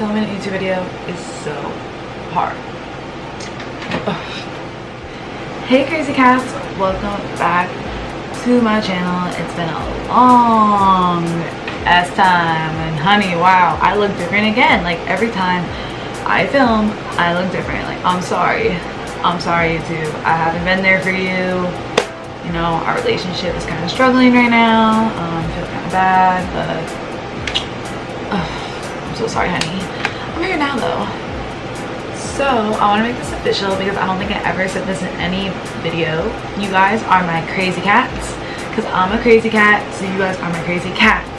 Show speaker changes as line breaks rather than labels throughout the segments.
filming a YouTube video is so hard. Ugh. Hey crazy cats, welcome back to my channel. It's been a long ass time, and honey, wow, I look different again. Like every time I film, I look different. Like I'm sorry YouTube, I haven't been there for you. You know, our relationship is kind of struggling right now. I feel kind of bad, but I'm so sorry, honey. I'm here now though. So I want to make this official because I don't think I ever said this in any video. You guys are my crazy cats because I'm a crazy cat, so you guys are my crazy cats.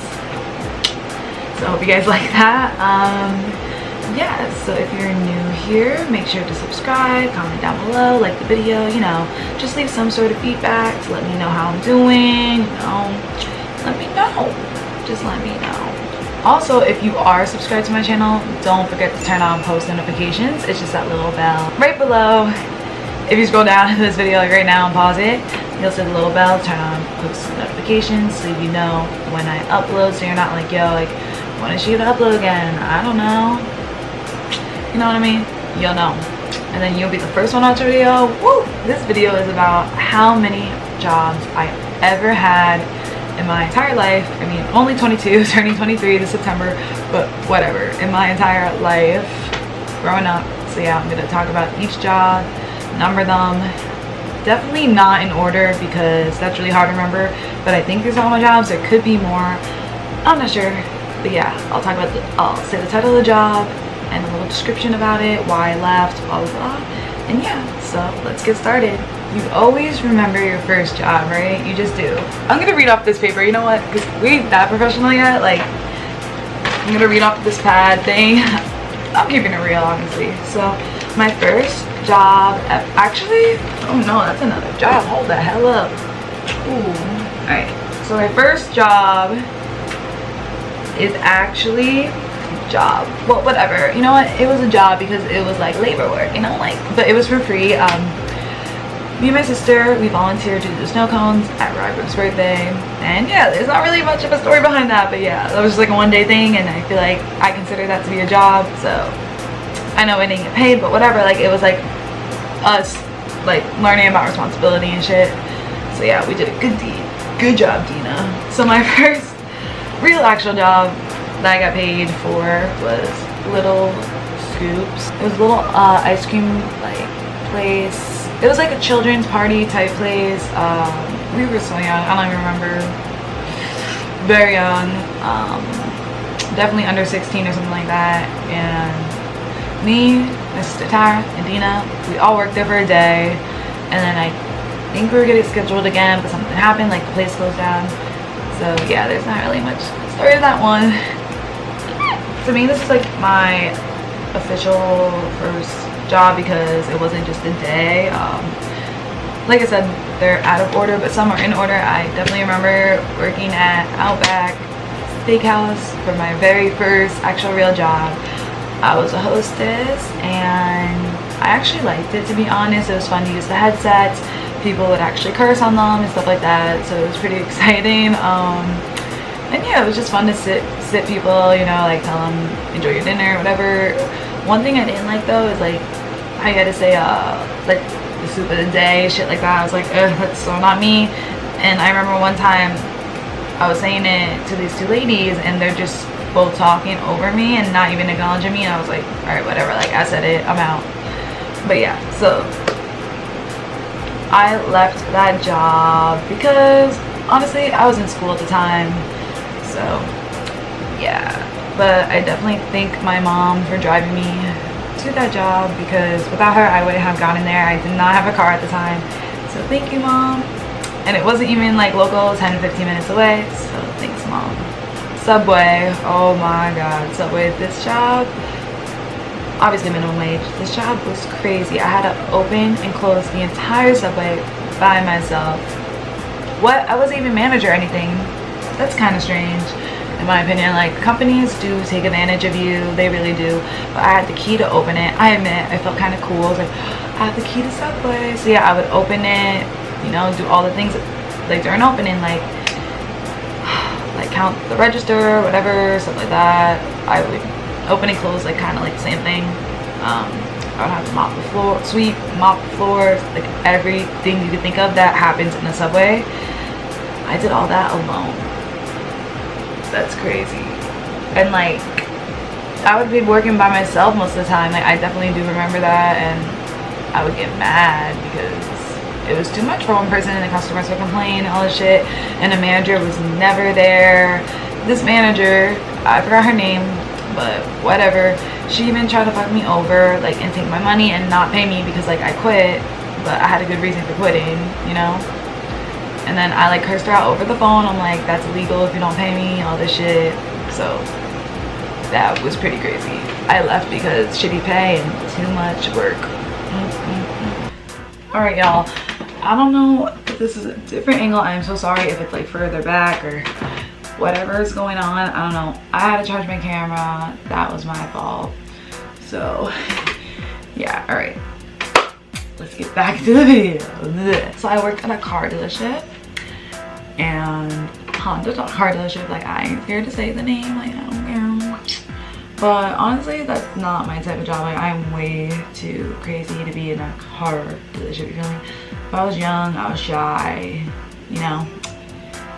So I hope you guys like that. Yeah, so if you're new here, make sure to subscribe, comment down below, like the video, you know, just leave some sort of feedback to let me know how I'm doing, you know, let me know, just let me know. Also, if you are subscribed to my channel, don't forget to turn on post notifications. It's just that little bell right below. If you scroll down to this video like right now and pause it, you'll see the little bell, turn on post notifications so you know when I upload, so you're not like, yo, like, when is she gonna upload again? I don't know. You know what I mean? You'll know. And then you'll be the first one to watch the video. Woo! This video is about how many jobs I ever had in my entire life. I mean, only 22, turning 23 this September, but whatever. In my entire life, growing up. So yeah, I'm gonna talk about each job, number them. Definitely not in order because that's really hard to remember, but I think these are all my jobs. There could be more. I'm not sure. But yeah, I'll talk about I'll say the title of the job and a little description about it, why I left, blah blah blah. And yeah, so let's get started. You always remember your first job, right? You just do. I'm gonna read off this paper, you know what? Because we ain't that professional yet. Like, I'm gonna read off this pad thing. I'm keeping it real, honestly. So, my first job, actually, oh no, that's another job. Hold the hell up. Ooh. Alright, so my first job is actually job, well, whatever, you know what, it was a job because it was like labor work, you know, like, but it was for free. Me and my sister, we volunteered to do snow cones at Rybrooke's birthday, and yeah, there's not really much of a story behind that, but yeah, that was just like a one-day thing, and I feel like I consider that to be a job. So I know I didn't get paid, but whatever, like it was like us like learning about responsibility and shit. So yeah, we did a good deed. Good job, Dina. So my first real actual job that I got paid for was Little Scoops. It was a little ice cream like place. It was like a children's party type place. We were so young, I don't even remember. Very young. Definitely under 16 or something like that. And me, my sister Tara, and Dina, we all worked there for a day. And then I think we were getting scheduled again, but something happened, like the place closed down. So yeah, there's not really much story of that one. To me, this is like my official first job because it wasn't just a day. Like I said, they're out of order, but some are in order. I definitely remember working at Outback Steakhouse for my very first actual real job. I was a hostess and I actually liked it, to be honest. It was fun to use the headsets. People would actually curse on them and stuff like that, so it was pretty exciting. And yeah, it was just fun to sit people, you know, like tell them enjoy your dinner, whatever. One thing I didn't like though is like how you had to say like the soup of the day, shit like that. I was like, ugh, that's so not me. And I remember one time I was saying it to these two ladies and they're just both talking over me and not even acknowledging me, and I was like, all right, whatever, like I said it, I'm out. But yeah, so I left that job because honestly I was in school at the time. So yeah, but I definitely thank my mom for driving me to that job because without her I wouldn't have gotten there. I did not have a car at the time, so thank you, Mom. And it wasn't even like local, 10 to 15 minutes away, so thanks, Mom. Subway, oh my god, Subway. This job, obviously minimum wage, this job was crazy. I had to open and close the entire Subway by myself. What? I wasn't even manager or anything. That's kind of strange in my opinion. Like, companies do take advantage of you, they really do, but I had the key to open it. I admit, I felt kind of cool. I was like, I have the key to Subway. So yeah, I would open it, you know, do all the things like during opening, like count the register, whatever, stuff like that. I would Open and close, like kind of like the same thing. I would have to mop the floor, sweep, mop the floor, like everything you could think of that happens in the subway. I did all that alone. That's crazy. And like, I would be working by myself most of the time. Like, I definitely do remember that, and I would get mad because it was too much for one person and the customers would complain, all this shit, and the manager was never there. This manager, I forgot her name, but whatever, she even tried to fuck me over, like, and take my money and not pay me because, like, I quit, but I had a good reason for quitting, you know? And then I, like, cursed her out over the phone. I'm like, that's illegal if you don't pay me, all this shit. So that was pretty crazy. I left because shitty pay and too much work. All right, y'all, I don't know if this is a different angle. I'm so sorry if it's like further back or whatever is going on. I don't know. I had to charge my camera. That was my fault. So yeah, all right, let's get back to the video. So I worked at a car dealership, and Honda car dealership, like, I ain't scared to say the name, like, I don't care. But honestly, that's not my type of job. Like, I'm way too crazy to be in a car dealership, you feel me? If I was young, I was shy, you know?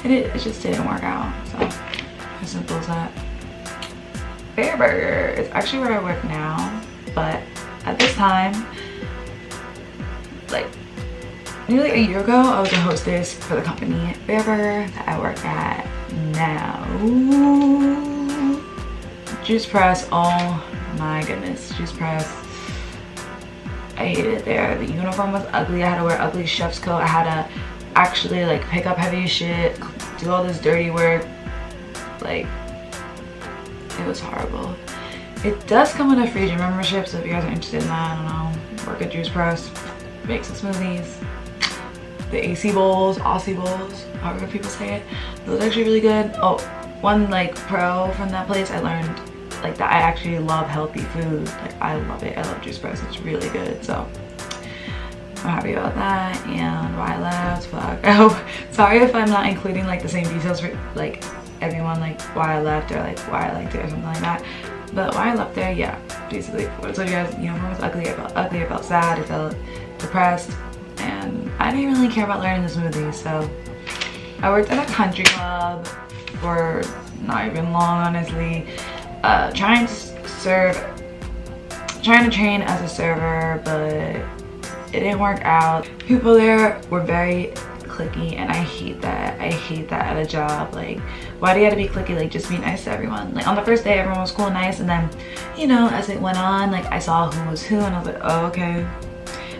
It just didn't work out, so as simple as that. Bear Burger is actually where I work now, but at this time, like, nearly a year ago, I was a hostess for the company Bear Burger that I work at now. Juice Press, oh my goodness, Juice Press. I hated it there. The uniform was ugly. I had to wear ugly chef's coat. I had to actually like pick up heavy shit, do all this dirty work. Like, it was horrible. It does come with a free gym membership, so if you guys are interested in that, I don't know, work at Juice Press, make some smoothies. The AC bowls, Aussie bowls, however people say it, those are actually really good. Oh, one like pro from that place, I learned like that I actually love healthy food. Like, I love it. I love Juice Press. It's really good. So I'm happy about that. And why I left, fuck. Oh, sorry if I'm not including like the same details for like everyone, like why I left or like why I liked it or something like that. But why I left there, yeah, basically. I told you guys, the uniform was ugly. I felt sad. I felt depressed. And I didn't really care about learning the smoothies, so I worked at a country club for not even long, honestly. Trying to train as a server, but it didn't work out. People there were very cliquey, and I hate that. I hate that at a job. Like, why do you have to be cliquey? Like, just be nice to everyone. Like, on the first day, everyone was cool and nice, and then, you know, as it went on, like, I saw who was who, and I was like, oh, okay.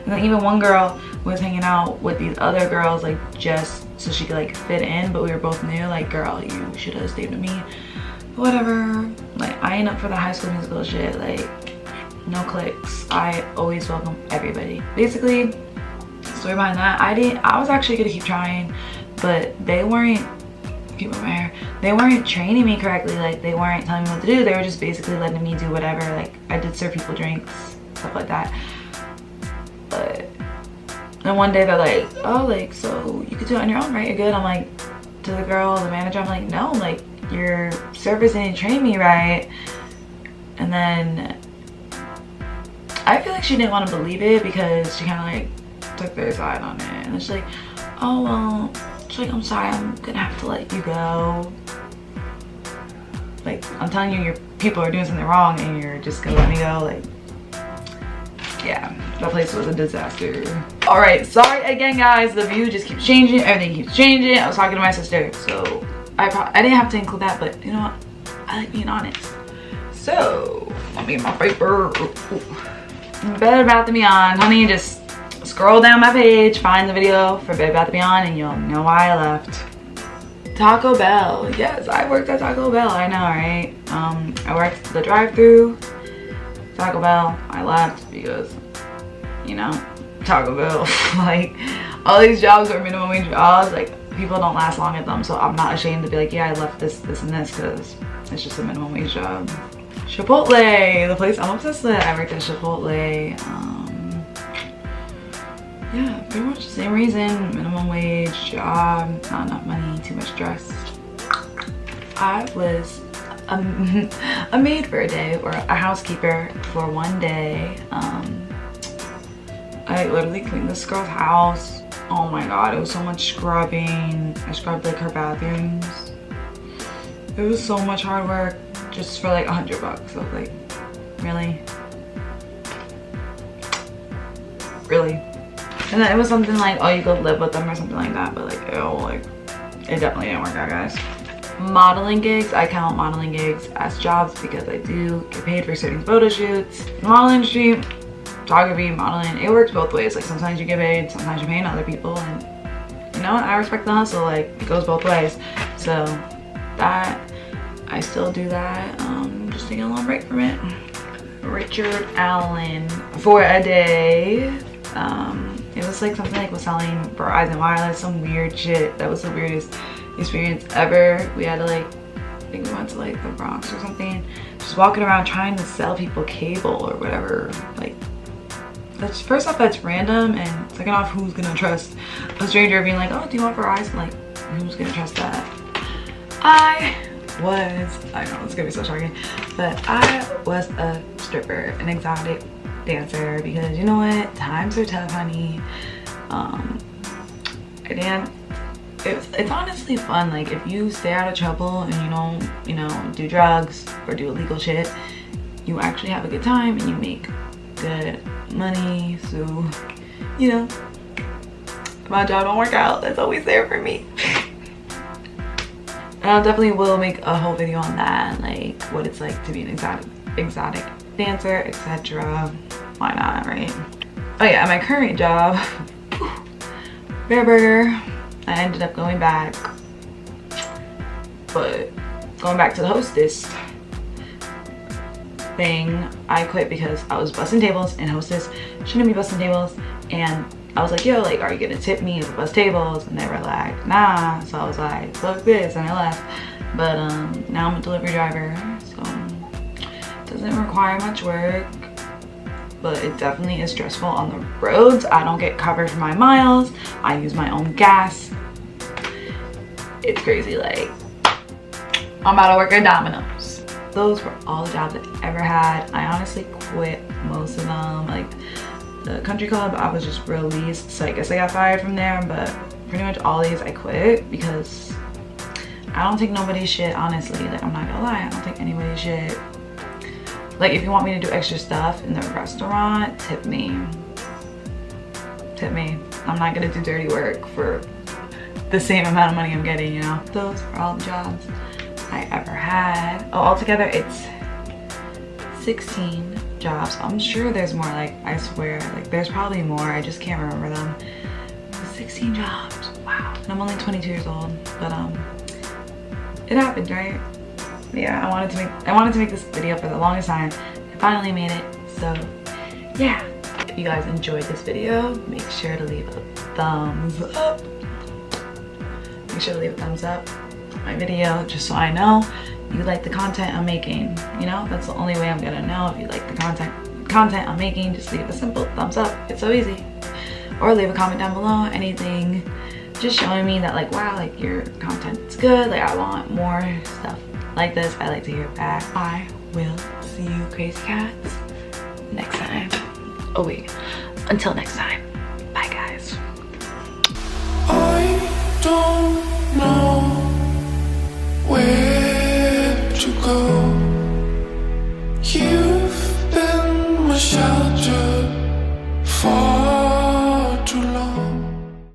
And then even one girl was hanging out with these other girls, like, just so she could like fit in, but we were both new. Like, girl, you should have stayed with me. Whatever. Like, I ain't up for the High School Musical shit. Like, no cliques. I always welcome everybody. Basically, story behind that, I was actually gonna keep trying, but they weren't, keep my hair, they weren't training me correctly. Like, they weren't telling me what to do. They were just basically letting me do whatever. Like, I did serve people drinks, stuff like that. But then one day they're like, oh, like, so you could do it on your own, right? You're good. I'm like, to the girl, the manager, I'm like, no, like, your service didn't train me right. And then I feel like she didn't want to believe it because she kind of like took their side on it. And she's like, oh, well, she's like, I'm sorry, I'm gonna have to let you go. Like, I'm telling you, your people are doing something wrong and you're just gonna let me go. Like, yeah, that place was a disaster. All right, sorry again, guys. The view just keeps changing. Everything keeps changing. I was talking to my sister, so I didn't have to include that, but you know what? I like being honest. So, let me get my paper. Bed Bath & Beyond. Honey, just scroll down my page, find the video for Bed Bath & Beyond, and you'll know why I left. Taco Bell. Yes, I worked at Taco Bell. I know, right? I worked the drive-thru. Taco Bell. I left because, you know, Taco Bell. Like, all these jobs are minimum wage jobs. Like, people don't last long at them, so I'm not ashamed to be like, yeah, I left this, this, and this because it's just a minimum wage job. Chipotle, the place I'm obsessed with. I worked at Chipotle. Yeah, pretty much the same reason. Minimum wage job, not enough money, too much stress. I was a maid for a day, or a housekeeper for one day. I literally cleaned this girl's house. Oh my god, it was so much scrubbing. I scrubbed like her bathrooms. It was so much hard work just for like $100 bucks. I was like, really? Really? And then it was something like, oh, you go live with them or something like that, but like, ew, like, it definitely didn't work out, guys. Modeling gigs, I count modeling gigs as jobs because I do get paid for certain photo shoots. The model industry, photography, modeling, it works both ways. Like sometimes you get paid, sometimes you're paying other people, and you know what, I respect the hustle. Like it goes both ways. So that, I still do that. Just taking a little break from it. Richard Allen for a day. It was like something like was selling Verizon Wireless, some weird shit. That was the weirdest experience ever. We had to like, I think we went to like the Bronx or something, just walking around trying to sell people cable or whatever. Like, that's, first off, that's random, and second off, who's gonna trust a stranger being like, oh, do you want Verizon? Like, who's gonna trust that? I know it's gonna be so shocking, but I was a stripper, an exotic dancer, because you know what, times are tough, honey. I dance. It's honestly fun. Like if you stay out of trouble and you don't, you know, do drugs or do illegal shit, you actually have a good time and you make good money. So, you know, if my job don't work out, that's always there for me. And I definitely will make a whole video on that, like what it's like to be an exotic dancer, etc. Why not, right? Oh yeah, at my current job, Bear Burger, I ended up going back, but going back to the hostess thing, I quit because I was busting tables, and hostess shouldn't be busting tables. And I was like, yo, like, are you gonna tip me if I bust tables? And they were like, nah. So I was like, fuck this, and I left. But now I'm a delivery driver, so it doesn't require much work, but it definitely is stressful on the roads. I don't get covered for my miles. I use my own gas. It's crazy. Like, I'm about to work at Domino's. Those were all the jobs I ever had. I honestly quit most of them. Like the country club, I was just released, so I guess I got fired from there. But pretty much all these I quit because I don't take nobody's shit, honestly. Like, I'm not gonna lie, I don't take anybody's shit. Like, if you want me to do extra stuff in the restaurant, tip me. Tip me. I'm not gonna do dirty work for the same amount of money I'm getting, you know? Those are all the jobs I ever had. Oh, altogether it's 16 jobs. I'm sure there's more, like, I swear. Like, there's probably more, I just can't remember them. 16 jobs, wow. And I'm only 22 years old, but it happened, right? Yeah, I wanted to make this video for the longest time. I finally made it. So yeah, if you guys enjoyed this video, make sure to leave a thumbs up. Make sure to leave a thumbs up on my video, just so I know you like the content I'm making. You know, that's the only way I'm gonna know if you like the content I'm making. Just leave a simple thumbs up. It's so easy. Or leave a comment down below, anything just showing me that, like, wow, like, your content's good, like, I want more stuff like this. I like to hear back. I will see you crazy cats next time. Oh wait, until next time, bye guys.
I don't know where to go. You've been my shelter.